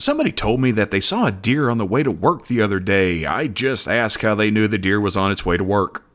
Somebody told me that they saw a deer on the way to work the other day. I just asked how they knew the deer was on its way to work.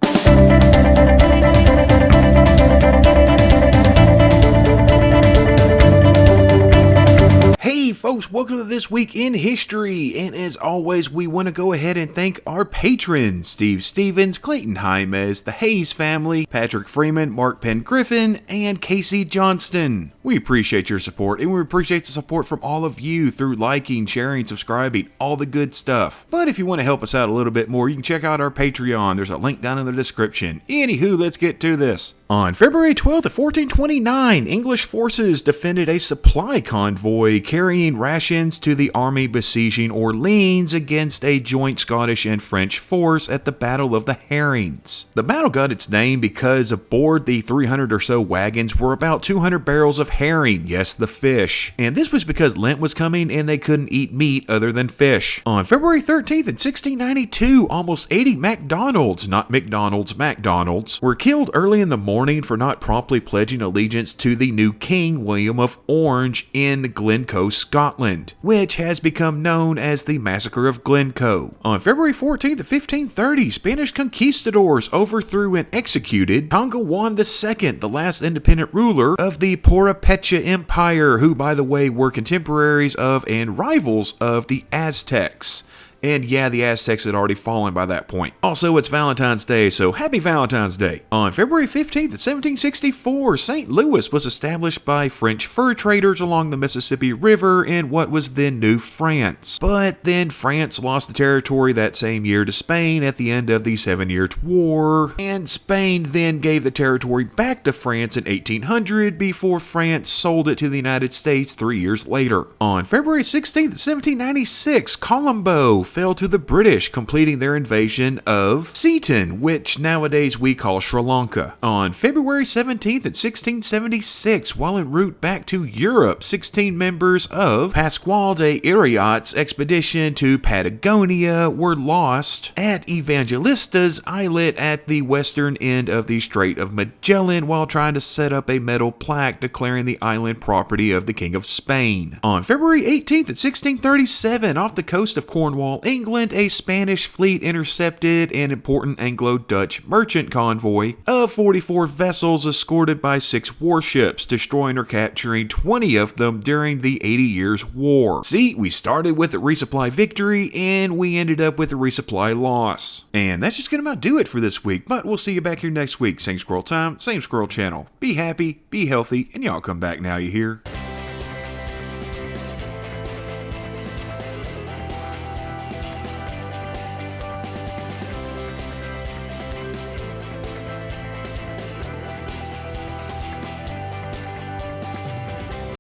Hey folks, welcome to This Week in History, and as always, we want to go ahead and thank our patrons, Steve Stevens, Clayton Jaimes, the Hayes family, Patrick Freeman, Mark Penn Griffin, and Casey Johnston. We appreciate your support, and we appreciate the support from all of you through liking, sharing, subscribing, all the good stuff. But if you want to help us out a little bit more, you can check out our Patreon. There's a link down in the description. Anywho, let's get to this. On February 12th of 1429, English forces defended a supply convoy carrying rations to the army besieging Orleans against a joint Scottish and French force at the Battle of the Herrings. The battle got its name because aboard the 300 or so wagons were about 200 barrels of herring, yes, the fish. And this was because Lent was coming and they couldn't eat meat other than fish. On February 13th in 1692, almost 80 MacDonalds, not McDonald's, MacDonalds, were killed early in the morning for not promptly pledging allegiance to the new King William of Orange in Glencoe, Scotland, which has become known as the Massacre of Glencoe. On February 14th of 1530, Spanish conquistadors overthrew and executed Tonga Juan II, the last independent ruler of the Purépecha Empire, who, by the way, were contemporaries of and rivals of the Aztecs. And yeah, the Aztecs had already fallen by that point. Also, it's Valentine's Day, so happy Valentine's Day. On February 15th of 1764, St. Louis was established by French fur traders along the Mississippi River in what was then New France. But then France lost the territory that same year to Spain at the end of the 7 Years' War, and Spain then gave the territory back to France in 1800 before France sold it to the United States 3 years later. On February 16th of 1796, Colombo fell to the British, completing their invasion of Ceylon, which nowadays we call Sri Lanka. On February 17th in 1676, while en route back to Europe, 16 members of Pascual de Iriart's expedition to Patagonia were lost at Evangelistas Islet at the western end of the Strait of Magellan while trying to set up a metal plaque declaring the island property of the King of Spain. On February 18th in 1637, off the coast of Cornwall, England, a Spanish fleet intercepted an important Anglo-Dutch merchant convoy of 44 vessels escorted by 6 warships, destroying or capturing 20 of them during the 80 Years' War. See, we started with a resupply victory and we ended up with a resupply loss. And that's just gonna about do it for this week, but we'll see you back here next week. Same squirrel time, same squirrel channel. Be happy, be healthy, and y'all come back now, you hear?